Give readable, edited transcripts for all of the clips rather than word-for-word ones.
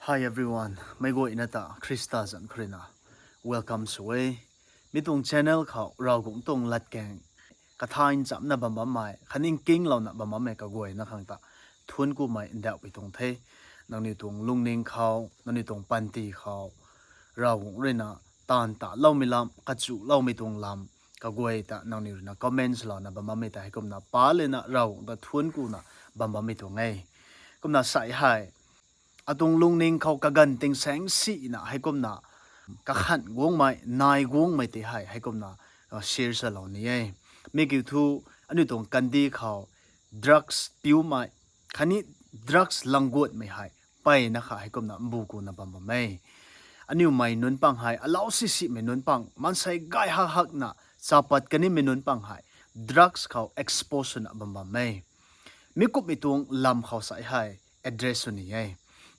Hi everyone, may go inata Krista zan krina. Welcome suwe. Mitung channel khao rao gong tong lat keng. Kathain cham na bamba mai, khaning king law na bamba mai ka goy na khang ta. Thun ku mai nda wi tong the. Nang ni tung lung ning khao, nang ni tung panti khao. Rao gong rena tan ta law mi lam, ka chu law mi tung lam. Ka goy ta nang ni na comments law na bamba mai ta hai kum na pa le na rao da thun ku na bamba mi tong ngai. Kum na sai hai atung lung ning khau ka gan ting sang si na hai kom na ka khan gong mai nai gong mai te hai kom na share sa lo ni ai me ki thu anu tong kan di khau drugs piu mai khani drugs langgot mai hai pai na kha hai kom na bu ku na bam mai anu mai nun pang hai allow si me nun pang man sai gai ha hak na sapat kani me nun pang hai drugs khau expose na bam mai mi kup mi tung lam khau sai hai address ni ai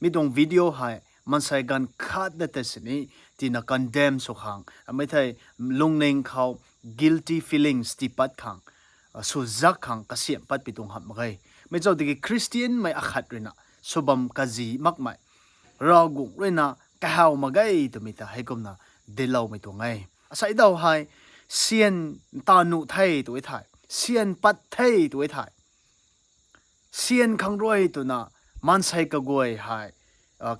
mi dong video hai man sai gan khat da te sini ti na condemn so khang amai thai lung ning khau guilty feelings ti pat khang so zak khang ka siam pat pi tung ham gai me chau ti christian mai akhat rina sobam kazi mak mai ra gung rina ka haw magai to mi ta hai kom na de law mai to ngai asai daw hai sian ta nu thai to thai sian pat thai to thai sian khang roi to na man sai ka goi hai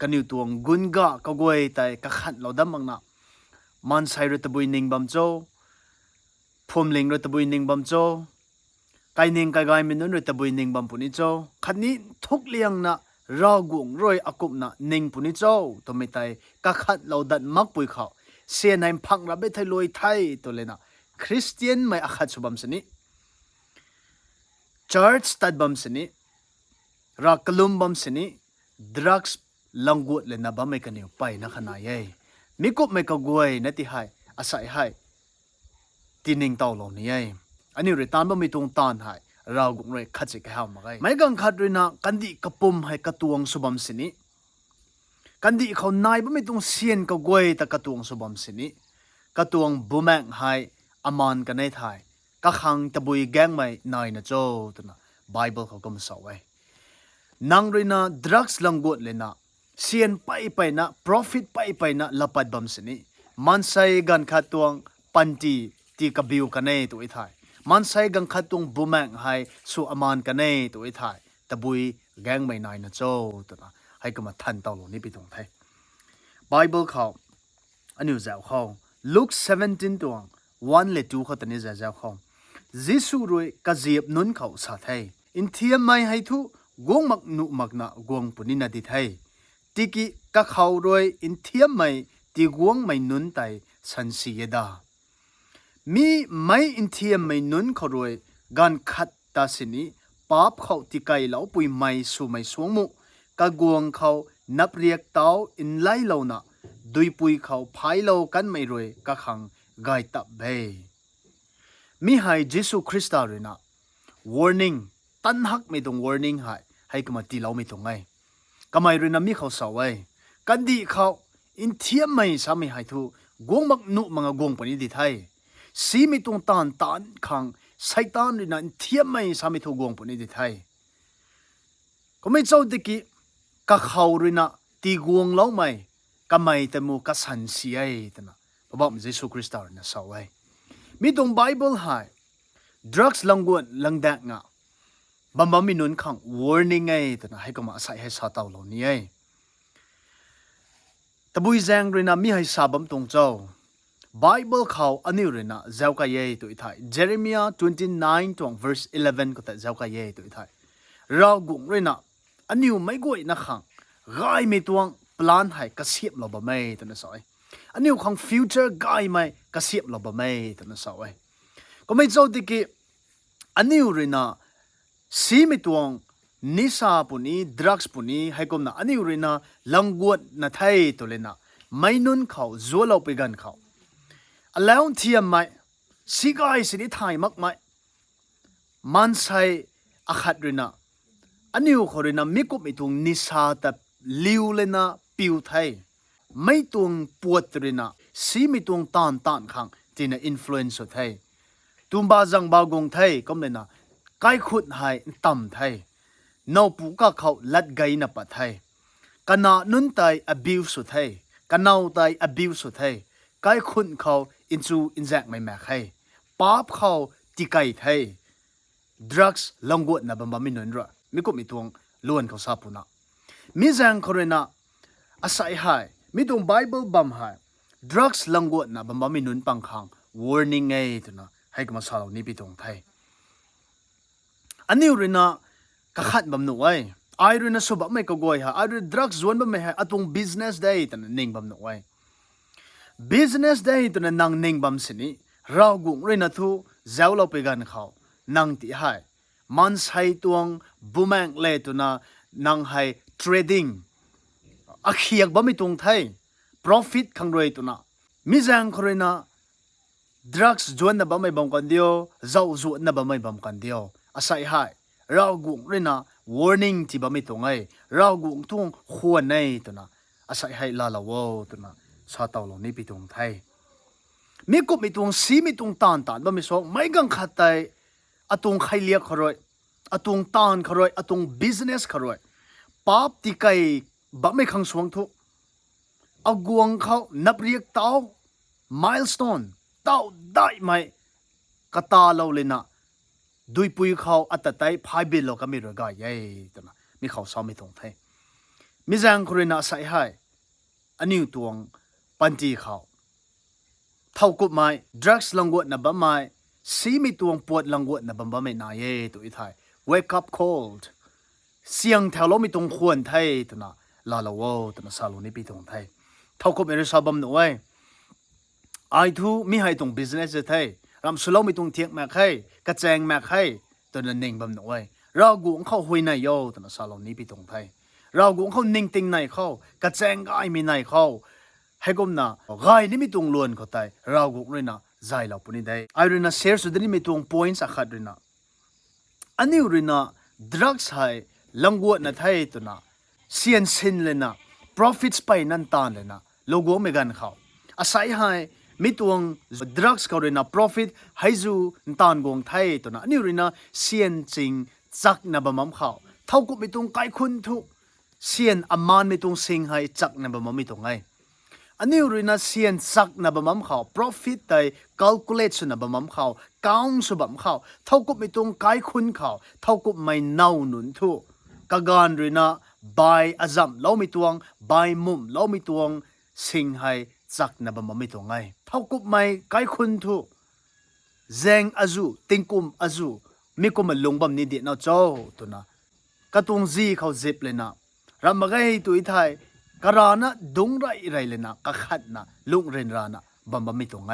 kaniu tuang gunga ka goi tai ka khat lo dam mang na man sai ro tabui ning bam cho phom ling ro tabui ning bam cho kai ning kai gai min ro tabui ning bam puni cho khani thuk liang na ra gung roi akup na ning puni cho to me tai ka khat lo dat mak pui khau se naim phang ra be thai loi thai to le na christian mai akhat subam sani church tad bam sani ra kalum bam sini drugs langgut le na ba mai ka niu pai na khana ye mi kop mai ka goi na ti hai asai hai tining taw lo ni ye ani re tan ba mi tung tan hai raw gung re khat se ka ha ma gai mai gang khat re na kandi kapum hai ka tuang subam sini kandi khau nai ba mi tung sien ka goi ta ka tuang subam sini ka tuang bumang hai aman ka nei thai ka khang tabui gang mai nai na cho tu na bible khau kam sa wai nang rina drugs langgot lena sian pai na profit pai na lapat bam sini mansai gan khatuang panti ti kabiu kanei to ithai mansai gan khatung bumang hai su aman kanei to ithai tabui gang mai nai na cho to na hai kama than taw lo ni pi thong thai bible khaw anu zaw khaw luke 17 tuang 1 le 2 khatani zaw khaw jisu roi kaziep nun khaw sa thai in thiam mai hai thu gong mak nu mak na gong punina di thai tiki ka khaw roi in thiam mai ti gong mai nun tai san si yeda mi mai in thiam mai nun khaw roi gan khat ta sini pap khaw ti kai lau pui mai su mai suang mu ka gong khaw nap riak taw in lai lo na dui pui khaw phai lo kan mai roi ka khang gai tap be mi hai jesu christa rina warning tan hak me dong warning hai kama ti lau me to ngai kamai rina mi khaw sawai kandi khaw in thiam mai sa me hai thu gong mak nu manga gong pani di thai si mi tung tan khang saitan rina in thiam mai sa me thu gong pani di thai komai chau de ki ka khaw rina ti gong lau mai kamai te mu ka san si ai tana babam jesu christa na sawai mi tung bible hai drugs langwan langdak nga bamba minun khang warning ai tana hai kama sai hai sa taw lo ni ai tabui jang rina mi hai sabam tong chau bible khaw ani rina zaw ka ye to ithai jeremiah 29 tong verse 11 ko ta zaw ka ye to ithai ra gung rina aniu mai goi na khang gai me tuang plan hai ka siep lo ba mai tana sai aniu khang future gai mai ka siep lo ba mai tana sai ko mai chau ti ki aniu rina si mi tuang nisa puni drugs puni haikom na ani urina langguat na thai to lena mainun khaw zolau pe gan khaw alaun thiam mai sigai sini thai mak mai mansai akhat rina aniu khorina mikup mitung nisa ta liu lena piu thai mai tung puat rina si mi tung tan khang tina influence thai tumba jang ba gong thai kom lena kai khut hai tam thai nau pu ka khau lat gai na pa thai กันนานุนไต abuse สุดให้กันนาไต abuse สุดให้ไกคุณเขาอินซูอินแจกไม่แม่ให้ป๊าบเขาตีไก่ให้ drugs ลงกวดนะบัมบัมมินุนระมิกุมิตวงล้วนเขาซาปุนะมิจังคอเรนะอาศัยให้มิตวง Bible บัมให้ drugs ลงกวดนะบัมบัมมินุนปังคัง warning ไงตัวนะให้กมาสาวนี้ไปตรงไทยอันนี้เรนะกขัดบัมหน่วยไอเรนะสบับไม่ก็กวยฮะไอเรนะ drugs วนบัมไม่ให้อตวง business ได้ตัวนะนิ่งบัมหน่วย business ได้ตัวนั้นนางนิ่งบัมสินี่เรากุงเรนทูเจ้าเราไปกันเขานางที่ให้มันใช้ตัวงบูมแมงเล่ตัวน่ะนางให้ trading อักเขียกบัมไม่ตรงไทย profit ขังรวยตัวน่ะมิจังคนเรนะ drugs จวนน่ะบัมไม่บัมกันเดียวเจ้าจวนน่ะบัมไม่บัมกันเดียวอาศัยให้เรากุงเรนะ warning ที่บัมไม่ตรงไงเรากุงทุ่งควรในตัวน่ะอาศัยให้ลาลาวตัวน่ะชาเต่าลงนี้ไปตรงไทยมีกุมีตรงสีมีตรงตานบ่มีสองไม่กังขัดใจอะตรงใครเลี้ยขรอยอะตรงตานขรอยอะตรง business ขรอยป๊าบตีไก่บ่ไม่ขังสวงทุกเอากวงเขานับเรียกเต้า milestone เต้าได้ไหมกตาเราเลยนะดุยปุยเขาอัตไตพายบิลเราก็มีเรื่องใหญ่ตัวนะมีเขาซ้อมไม่ตรงไทยมีแรงคนน่ะใส่ให้อันนี้ตัวปันจีเขาเท่ากับไม่ drugs ลังวดนะบ้าไม่สีมีตัวปวดลังวดนะบ้าไม่นายตัวอีไทย wake up cold เสียงแถวเรามีตรงควรไทยตัวน่ะลาลาวตัวน่ะซาลูนี่ปีตรงไทยเท่ากับเอริซาบัมหน่วยไอทูมีให้ตรง business ไทยรำสุเรามีตรงเทียงแม่ให้กระแจงแม่ให้ตัวนั้นเน่งบัมหน่วยเรากูเขาหุยนายโยตัวน่ะซาลูนี่ปีตรงไทยเรากูเขานิ่งติงในเขากระแจงก็ไอมีในเขาให้กมนะไงนี่มีตรงล้วนเขาไตเรากูเลยนะใจเราปุ่นได้ไอเรนะเสียสุดนี่มีตรง points สักขัดเลยนะอันนี้เรนะ drugs ให้ลังวัวนะไทยตัวนะเสียนสินเลยนะ profits ไปนั่นตานเลยนะโลโก้ไม่กันเขาอาศัยให้มีตัว drugs เขาเลยนะ profit ให้จูตานกงไทยตัวนะอันนี้เรนะเสียนจริงจักนะบะมัมเขาเท่ากับมีตรงไกลคุณทุกเสียนอามานมีตรงสิงให้จักนะบะมัมมีตรงไงอันนี้เรื่องเสียนสักนะบะมัมเขา profit ได้ calculate นะบะมัมเขา count สุบัมเขาเท่ากับไม่ตรงไกลคุณเขาเท่ากับไม่เน่าหนุนทุกการเรื่องby อาจัมเราไม่ตวง by มุมเราไม่ตวงสิงให้จักนะบะมัมไม่ตรงไงเท่ากับไม่ไกลคุณทุเจงอาจูติงกุมอาจูมีกุมลงบัมนี่เดียนเอาเจ้าตัวนะกระตุงซีเขาเจ็บเลยนะรำมาไกตัวอีไทยกรานะดงไรไรเลยนะกขัดนะลุงเรนรานะบัมบัมไม่ตรงไง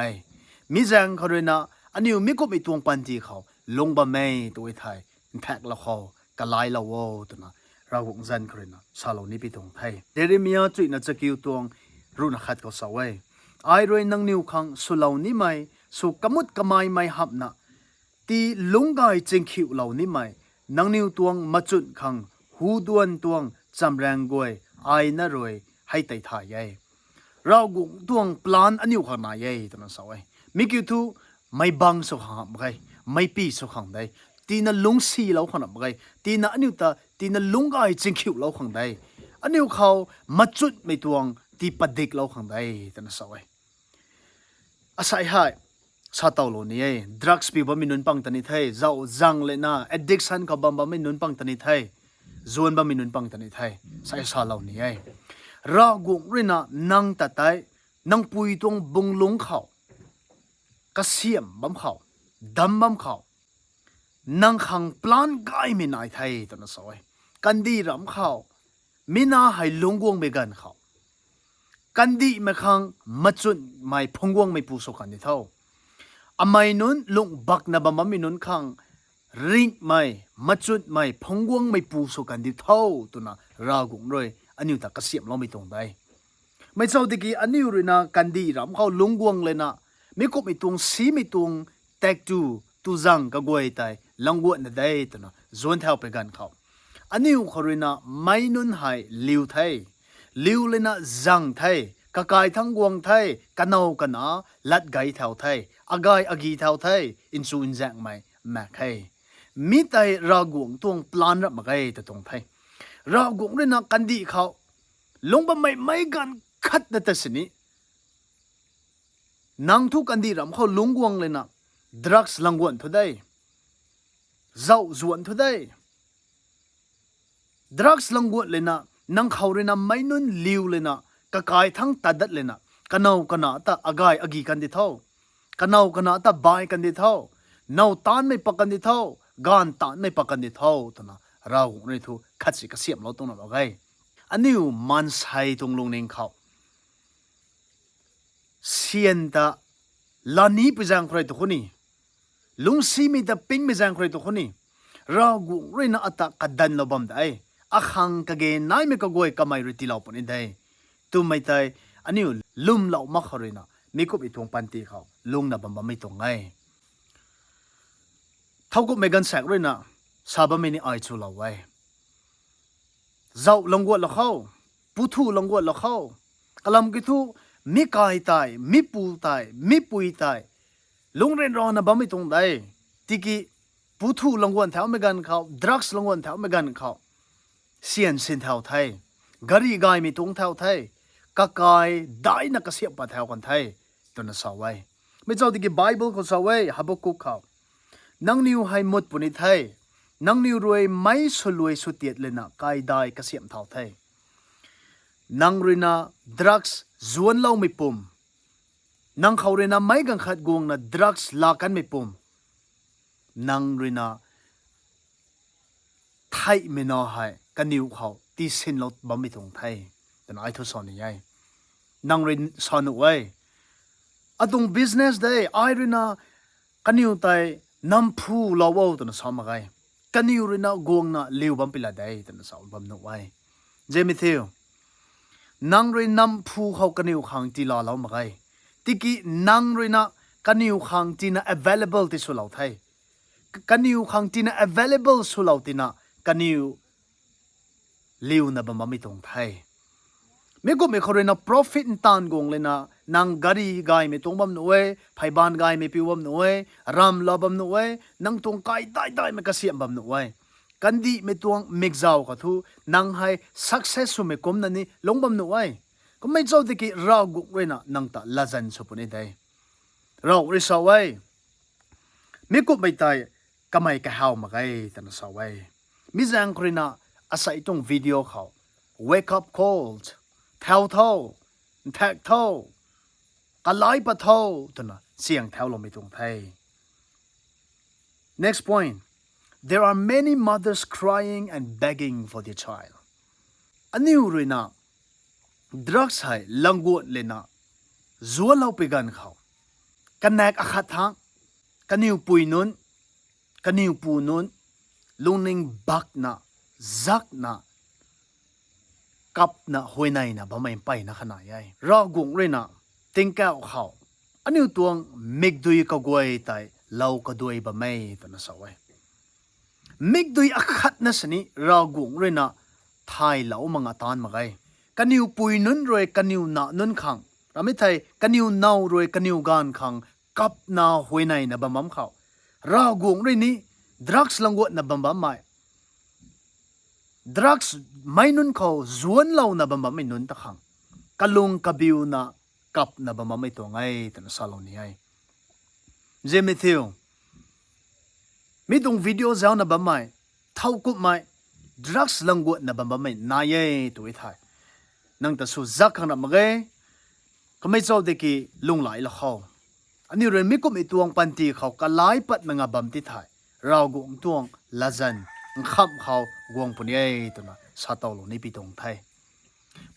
มิจังเขาเลยนะอันนี้มิกุไม่ตรงปันจีเขาลงบัมไม่ตัวไทยแท็กเราเขากะไลเราโวตัวนะเราหงจันเขาเลยนะชาโลนี้ไปตรงไทยเดริมียจุยนะจะกิ้วตวงรู้นะขัดเขาสาวไอรวยนังนิวคังสุเหล่านี้ไม่สุกมุดกมายไม่หับนะตีลุงไกจิงคิวเหล่านี้ไม่นังนิวตวงมาจุดคังหูดวนตวงจำแรงกวยไอ้น่ารวยให้ไต่ถ่ายยัยเรากุดวงปลานอันนี้ขนาดยัยตัวนั้นสาวมิกิทูไม่บังสุขังไงไม่ปีสุขังได้ตีน่ะลุงสีเราขนาดไงตีน่ะอันนี้ตาตีน่ะลุงไอ้จิงคิวเราขังได้อันนี้เขามาจุดไม่ตวงตีปัดเด็กเราขังได้ตัวนั้นสาวอาศัยให้ชาเต่าโลนี้drugs ปีบะมีนุนปังตันนิไทยเจ้าจังเลยนะ addiction เขาบะมีนุนปังตันนิไทยจวนบะมีนุนปังตันนิไทยใส่ชาเหล่านี้เรากุเรนะนังตัดไตนังปุยตรงบงลงเขากระเสียมบัมเขาดำบัมเขานังขังปลานไกไม่นายไทยตัวนั้นสวยกันดีรำเขาไม่น่าให้ลงกวงไปกันเขากันดีไม่ขังมาจุนไม่พงกวงไม่ปูสกันที่เท่าอไม่นุนลงบักนะบะมัมไม่นุนขังริงไม่มาจุนไม่พงกวงไม่ปูสกันที่เท่าตัวน่ะเรากุเลยอันนี้แต่กระเสียมเราไม่ตรงได้ไม่เจ้าตะกี้อันนี้เลยนะกันดีรำเขาลุงกวงเลยนะไม่ก็ไม่ตรงสีไม่ตรงแตกตูจังก็กวยไตลังกวดนะได้ตัวนะจวนเท่าไปกันเขาอันนี้เขาเลยนะไม่นุนให้ลิวไทยลิวเลยนะจังไทยกะกายทั้งกวงไทยกันเอากันนะลัดไกเท่าไทยอากายอากีเท่าไทยอินซูอินแจงไม่แม่ไทยมีแต่รากวงตวงปลานรับมาไกแต่ตรงไทยเรากุงเรนะกันดีเขา ลงบะไม่กันคัดนะแต่สนี้นางทุกอันดีรำเขาลุงกวงเลยนะดรักส์ลังวนทุได้เจ้าจวนทุได้ดรักส์ลังวนเลยนะนางเขาเลยนะไม่นุนลิวเลยนะกะกายทั้งตัดเลยนะกันเอากันนะตาอากายอากีกันดิเท่ากันเอากันนะตาบายกันดิเท่าเนาตานไม่ปักกันดิเท่ากานตานไม่ปักกันดิเท่าตัวนะเราเนี่ยทุคัดสิกระเสียมเราตรงนั้นอะไรอันนี้มันใส่ตรงลงในเขาเสียนตาลานีไปจังใครตัวคนนี้ลุงซีมีตาปิ้งไปจังใครตัวคนนี้เรากุเรนอัตตะกัดดันเราบัมได้อาขังกะเกนนายไม่ก็กวยกำไม่ริติเราปนได้ตัวไม่ได้อันนี้ลุมเรามาขรินะมีก็ไปทวงปันตีเขาลุงน่ะบัมไม่ตรงไงเท่าก็ไม่กันแสกเลยนะซาบะไม่นี่ไอชูเราไว้เจ้าลงวัวละเข้าปุถุลงวัวละเข้ากลัมกิทุมีกายตายมีปูตายมีปุยตายลุงเรนรอนะบัมไม่ตรงได้ที่กี้ปุถุลงวัวแถวไม่กันเขาดรักส์ลงวัวแถวไม่กันเขาเสียนสินแถวไทยกะรีกายมีตรงแถวไทยกะกายได้นักเสียบปะแถวคนไทยตัวน่ะสาวไว้ไม่เจ้าที่กี้ไบเบิลเขาสาวไว้ฮับกุกเขานังนิวให้หมดปุณิไทยนังนิวรวยไม่สลวยสุดเตียดเลยนะกายได้กระเสียมเท่าไทยนังรินาดรักส์จวนเล่าไม่ปุ่มนังเขารินาไม่กังขัดกวงนะดรักส์ลากันไม่ปุ่มนังรินาไทยไม่น่าให้กันนิวเขาที่สินเราบ่ไม่ตรงไทยแต่ไอ้ทุกสอนนี่ไงนังรินสอนไว้อะตรง business ได้ไอ้รินากันนิวไตน้ำพูลาวตัวน่ะสอนมาไงกันนิวรินากวงนะเลี้ยวบัมปิลาได้ตัวน่ะสอนบัมนุไว้เจมิเทียวนังรินน้ำพูเขากันนิวขังจีลาเรามาไงที่กี้นังรินากันนิวขังจีน่ะ available ที่สุดเราไทยกันนิวขังจีน่ะ available สุดเราที่น่ะกันนิวเลี้ยวนะบัมไม่ตรงไทยไม่ก็ไม่เขาเรียนนะ profit ตานกงเลยนะนางกะรีกายไม่ตรงบัมหน่วยไผ่บานกายไม่ปิวบัมหน่วยรำลาบัมหน่วยนางตรงกายได้ไม่กระเสียมบัมหน่วยกันดีไม่ตรงมิกซ์เอาก็ทูนางให้ success สุไม่กลมนั่นนี่ลงบัมหน่วยก็ไม่เจ้าที่กี้เรากุกเลยนะนางตาลาจันสุปนิได้เราเรียกไว้ไม่ก็ไม่ตายก็ไม่กะเฮามาไงแต่น่ะสาวไว้มิจังครินะอาศัยตรงวิดีโอเขา wake up cold แถวเท่าแท็กเท่ากะไลปะเท่าตัวน่ะเสียงแถวลงไปตรงไทย next point there are many mothers crying and begging for their child อันนี้รู้นะดรักส์ให้ลังกวดเลยนะจัวเราไปกันเขากันแนกอาคัดทางกันนิวปุยนุนกันนิวปูนุนลุงนิงบักนะซักนะกับนะหวยในนะบ่ไม่ไปนะขนาดใหญ่รอกงเลยนะติงแก้วเขาอันนี้ตัวมิกดุยก็กวยไตเราก็ด้วยบ่ไม่ตัวน่ะสวยมิกดุยอาคัดนะสนี่รอกงเลยนะไทยเหล่ามังอาตานมาไงกันนิวปุยนุนรวยกันนิวนะนุนขังเราไม่ไทยกันนิวนาวรวยกันนิวกานขังกับนะหวยในนะบ่มัมเขารากงเลยนี่ดรักส์ลังวดนะบ่มัมไม่ดรักส์ไม่นุนเขาจวนเรานะบ่มัมไม่นุนตะขังกะลุงกะบิวนะกับนะบ่มัมไม่ตัวไงแต่นะซาลนี่ไงเจมิทิวมีตรงวิดีโอเจ้านะบ่ไม่เท่ากุไม่ดรักส์ลังวดนะบ่มัมไม่นายตัวไทยนั่งแต่สู้จักขังนะมาไงก็ไม่เจ้าเด็กลุงไหลละเขาอันนี้เรื่องมิกุมีตวงปันตีเขาก็ไล่ปัดมังบัมติไทยเรากงตวงละจันขับเขากวงปุ่นยัยตัวน่ะซาตอลนี่ปีตรงไทย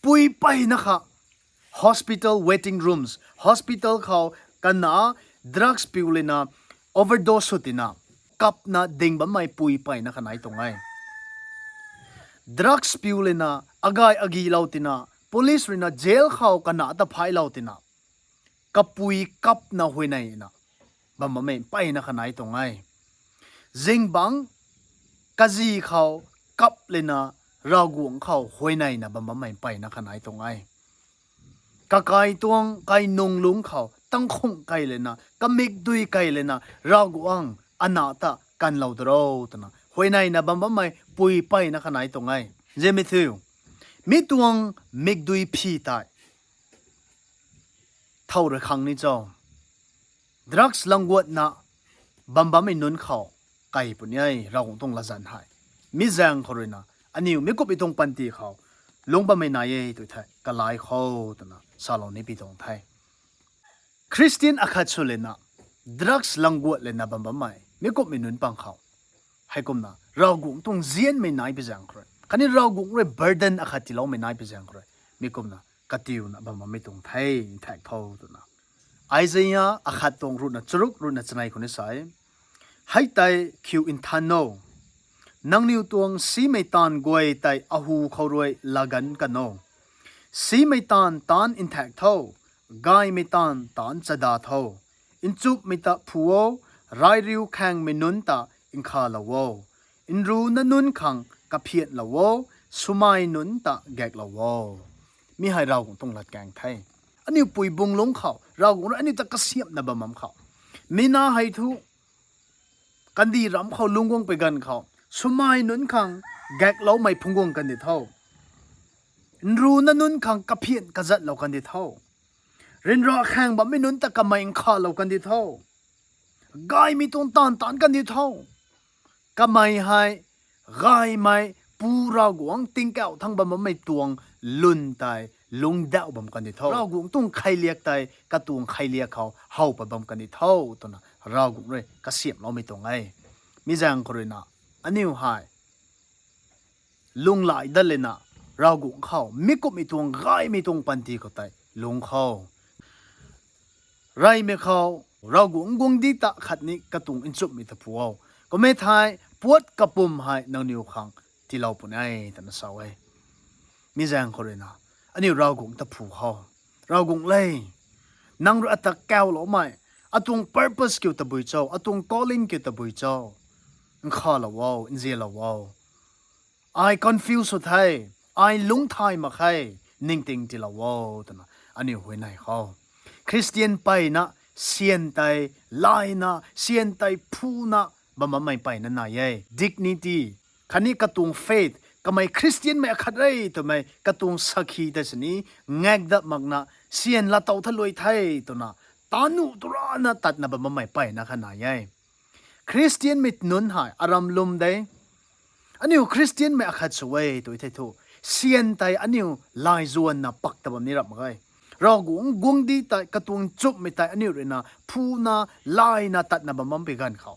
ปุยไปนะคะ hospital waiting rooms hospital เขากันนะ drugs ปิวเลยนะ overdose สุดนะกับนะดิ่งบัมไม่ปุยไปนะคะไหนตรงไง drugs ปิวเลยนะอากายอากีเราตินะ police เลยนะ jail เขากันนะตะไพเราตินะกับปุยกับนะหวยในนะบัมไม่ไปนะคะไหนตรงไงจิงบังกะจีเขากับเลยนะเรากวงเขาหวยในนะบัมไม่ไปนะคะไหนตรงไงกะไก่ตวงไก่นงลุงเขาตั้งคงไก่เลยนะกะมิกดุยไก่เลยนะเรากวงอนาตะกันเราดรอตนะหวยในนะบัมไม่ปุยไปนะคะไหนตรงไงเจมิทิว มีตวงมิกดุยพีตายเท่าระคังนี่เจ้าดรักส์ลังวดนะบัมไม่นุนเขาไก่ปุ่นยัยเราคงต้องละจันหายมิแจงเขาเลยนะอันนี้ไม่ก็ไปตรงปันตีเขาลงบัมไม่นายตัวไทยก็ไล่เขาตัวนะซาลอนนี่ไปตรงไทยคริสเตียนอาคาชุเลนะดรักส์ลังวดเลยนะบัมไม่ไม่ก็ไม่นุนปังเขาให้กุมนะเราคงต้องเจียนไม่นายไปแจงเขาคันนี้เราคงเรื่อง burden อาคาที่เราไม่นายไปแจงเขาไม่กุมนะกัติวนะบัมไม่ตรงไทยแท็กเขาตัวนะไอเซียอาคาตรงรุ่นนะจรุกรุ่นนะจะไหนคนนี้ใส่ให้ไตคิวอินทานโนนังนิวตวงสีไม่ตานกวยไตอาหูเขารวยลากันกันโนสีไม่ตานตานอินแท็กเท่ากายไม่ตานตานจะดาเท่าอินจุบไม่ตาผัวไรริวแข่งไม่นุนตาอินคาลาวอินรูนันนุนขังกับเพียรลาวสุไมนุนตาแกกลาวมีให้เราต้องลัดแกงไทยอันนี้ปุยบุงลงเขาเราอันนี้จะกระเสียบนะบะมัมเขามีน่าให้ทุกกันดีรำเขาลุงวงไปกันเขาสมัยนุนขังแกกเราไม่พุ่งวงกันเดีเท่ารู้นั่นนุนขังกระเพียนกระจัดเรากันเดีเท่าเรนรอแข่งแบบไม่นุนแต่กระไม่ข้าเรากันเดีเท่ากายมีตรงตานกันเดีเท่ากระไม่ให้กายไม่ปูเรากวงติงแก้วทั้งบะมันไม่ตวงลุนตายลุงเดาบำกันเดีเท่าเรากวงตุ้งใครเลียกตายกระตวงใครเลียกเขาเฮาไปบำกันเดีเท่าตัวน่ะเรากวงเลยกระเสียบเราไม่ตรงไงมิจังคนเลยนะอันนี้หายลุงหลายดันเลยนะเรากงเข้ามิกุมีตวงไรมีตวงปันทีก็ไตลุงเข้าไรไม่เข้าเรากงดีตะขัดนี้กระตุงอินจุบมีตะพัวก็ไม่ทายปวดกระปุ่มหายนางนิวขังที่เราปุ่นไอ้แต่น่ะสาวไอ้มิจังคนเลยนะอันนี้เรากงตะผูเข้าเรากงเลยนางรัตตะแก้วหรอไม่อะตวง purpose เกี่ยวตะบุยเจ้าอะตวง calling เกี่ยวตะบุยเจ้าข้าละว้าวอินเซียละว้าวไอ confuse สุดท้ายไอลุงไทยมาใครนิ่งติงที่ละว้าวตัวน่ะอันนี้หัวไหนเขาคริสเตียนไปนะเซียนไตไลนะเซียนไตพูนะบ่มาไม่ไปนั่นนาย dignity คันนี้กระตุง faith ก็ไม่คริสเตียนไม่ขัดไรตัวไม่กระตุงสักขีแต่สนี้แงกดับมักนะเซียนละเต่าทะลวยไทยตัวน่ะตานุตัวน่ะตัดนะบ่มาไม่ไปนะขนาดใหญ่คริสเตียนไม่นุนหายอารมณ์ลมได้อันนี้คริสเตียนไม่อาคัดสวยตัวที่ถูกเซียนไตอันนี้ลายจวนนะปักตะบันนี้รับมาไงเรากงดีไตกระตุงจุบไม่ไตอันนี้เลยนะพูนะลายนะตัดนะบัมไปกันเขา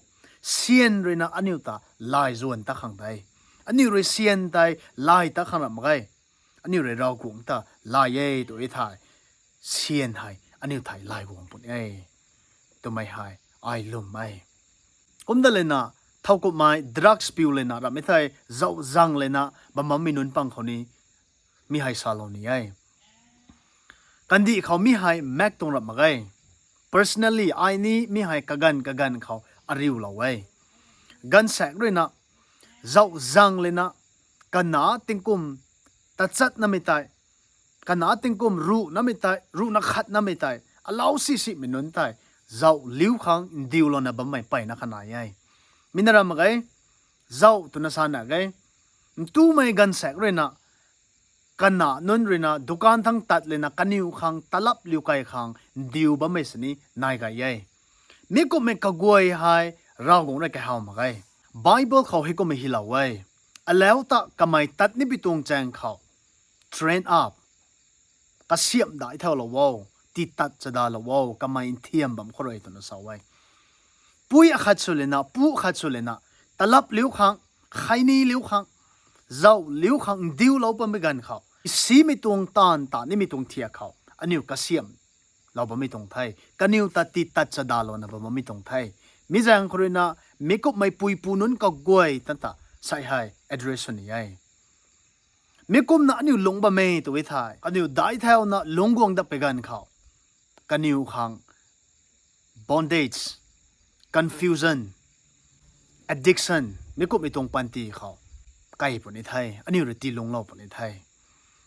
เซียนเลยนะอันนี้ตาลายจวนตะขังไตอันนี้เลยเซียนไตลายตะขังรับมาไงอันนี้เลยเรากงตาลายเย่ตัวไอ้ถ่ายเซียนไทยอันนี้ถ่ายลายวงปุ่นไอ้ตัวไม่หายไอ้ลมไม่กุมเดเลนะเท่ากับไม้ดรักส์ปิวเลนะเราไม่ใช่เจ้าจังเลนะบะมันไม่นุนปังเขานี้มีให้ซาลอนี่ไอ้กันดีเขามีให้แม็กตรงรับมาไง personally ไอ้นี้มีให้กะกันเขาอาริวเราไว้กันแสกด้วยนะเจ้าจังเลนะกันนาติงกุมตัดจัดน้ำไม่ตายกันนาติงกุมรูน้ำไม่ตายรูนักขัดน้ำไม่ตายอลาวสิไม่นุนตายเจ้าลิ้วขังดิวลนะบะไม่ไปนะขนาดใหญ่มินารามาไงเจ้าตุนสานะไงตู้ไม่กันแสกเลยนะกันนะนุนเลยนะดุการทั้งตัดเลยนะกันนิวขังตลับลิ้วไก่ขังดิวบะไม่สนี่นายไก่ใหญ่มีก็ไม่กะกวยให้เราคงได้แก่เฮามาไงไบเบิลเขาให้ก็ไม่ฮิลาไว้แล้วตะก็ไม่ตัดนี่ไปตรงแจงเขา train up ก็เสียมได้เท่าละว้าวติดตัดจะได้ละว้าวก็ไม่เทียมบัมเขาเลยตุนสาวไว้ปุยขัดสุเลนะปูขัดสุเลนะตลับลิ้วขังใครนี่ลิ้วขังเจ้าลิ้วขังดิวเราเป็นไม่กันเขาสีไม่ตรงตานี่ไม่ตรงเทียเขาอันนี้ก็เสียมเราเป็นไม่ตรงไทยกันนิวตัดติดตัดจะได้เรานะเป็นไม่ตรงไทยมิจังคนนะมิก็ไม่ปุยปูนุนก็กวยตั้งแต่ใส่ให้ address นี่ไงมิกุมนะอันนี้ลงบะไม่ตัวไทยอันนี้ได้เท่านะลงกวงดับไปกันเขากันนิวขัง bondage confusion addiction ไม่ก็ไม่ตรงปันตีเขาใกล้ปนในไทยอันนี้เราตีลงเราปนในไทย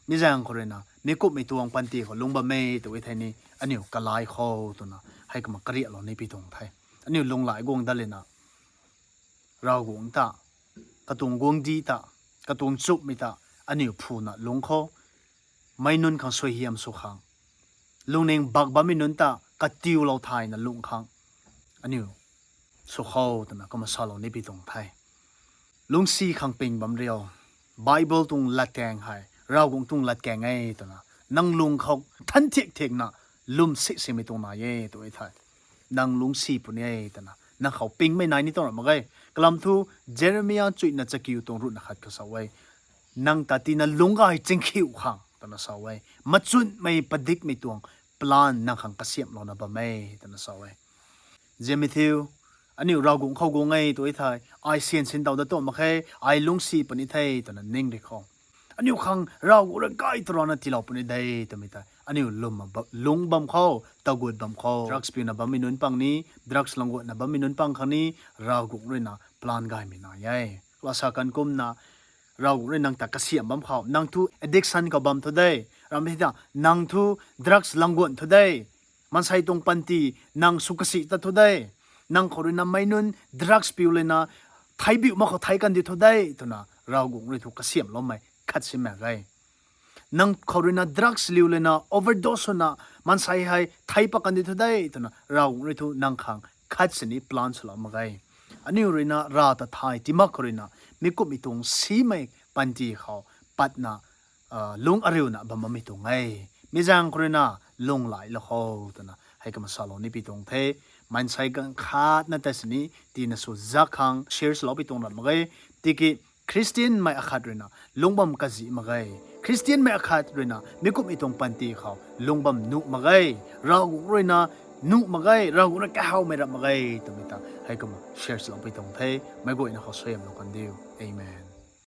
นี่จังคนเลยนะไม่ก็ไม่ตรงปันตีเขาลงบะเมย์ตัวไทยนี่อันนี้ก็ลายเขาตัวนะให้ก็มากระเรียเราในปีตรงไทยอันนี้ลงหลายกวงได้เลยนะเรากวงตากระตุงกวงดีตากระตุงจุบไม่ตาอั อันนี้พูนะลุงเขาไม่นุนขังสวยเฮียมสุขังลุงเน่งบักบะไม่นุนตากะติวเราไทยนะลุงขังอันนี้สุเขาตัวนะก็มาสอนเราในปีตรงไทยลุงซีขังเป็นบำเรียวไบเบิลตุงลัดแกงให้เราคงตุงลัดแกงไงตัวนะนังลุงเขาทันเทียกเทียกนะลุมสิเสไม่ตรงมาเย่ตัวไอ้ไทยนังลุงซีปุ่นเย่ตัวนะนังเขาปิงไม่นายนี่ตัวนะมาไงกลัมทูเจเรมียาจุยน่าจะกิวตรงรุ่นนะครับก็สาวไว้นังตัดที่นั่นลุงก็ให้จิงคิวขังตัวนะสาวไว้มาจุนไม่ประดิกไม่ตวงปลานนังขังกระเสียมเรานะบ่ไม่ตัวนะสาวไว้เจมิทิวอันนี้เราคงเข้าคงไงตัวไอ้ไทยไอเซียนสินดาวตัวมาแค่ไอลุงซีปุ่นไอ้ไทยตัวนั้นนิ่งเลยของอันนี้ขังเราอุระไกตัวนั้นที่เราปุ่นไอ้ได้ตัวไม่ได้อันนี้ลุงบัมเขาตะกุดบัมเขาดรักส์ปีนะบัมมินุนปังนี้ดรักส์ลังกดนะบัมมินุนปังคันนี้เรากุกเรนะพลานกายไม่น่าใหญ่ภาษากันกุมนะเรากุกเรนังตะกเสียมบัมเขานังทูเอดิกซันกับบัมทุเดย์เราไม่ได้นังทูดรักส์ลังกดทุเดย์มันใส่ตรงปันตีนังสุขสิตทุเดย์นังขอเรนะไม่นุนดรักส์ปิวเลยนะไทยบิวมาเขาไทยกันดีทุเดย์ตัวนะเรากุกเรทุกเสียมล้มไหมคัดสิแม่ไงนังเขาเรียนดรักส์ลิวเลยนะโอเวอร์โดสนะมันใส่ให้ไทยปกันดีทุกได้ตัวนะเราเรียกนังขังคัดสินีพลานสลามไงอันนี้เรียนราตไทยที่มักเรียนมีกุมิตรงสีไม่ปันจีเขาปัดนะลุงอริวนะบะมาไม่ตรงไงมีจังเรียนลุงหลายละเขาตัวนะให้กับมาสลอนี่ปีตรงเทมันใส่กันขาดนั่นแต่สินี้ที่น่ะสุดจักขังเชียร์สลอปีตรงนั้นมาไงที่กิคริสเตียนไม่อาคาดเรนะลุงบัมกะจีมาไงคริสเตียนไม่อาคาดเรนะมีกุมอีตรงปันตีเขาลุงบัมนุมาไงเราเรนะนุมาไงเราเรก้าวไม่รับมาไงตัวมิตาให้กุมเชียร์สลองไปตรงเทไม่กูอินเขาเสียมลงกันเดียวเอเมน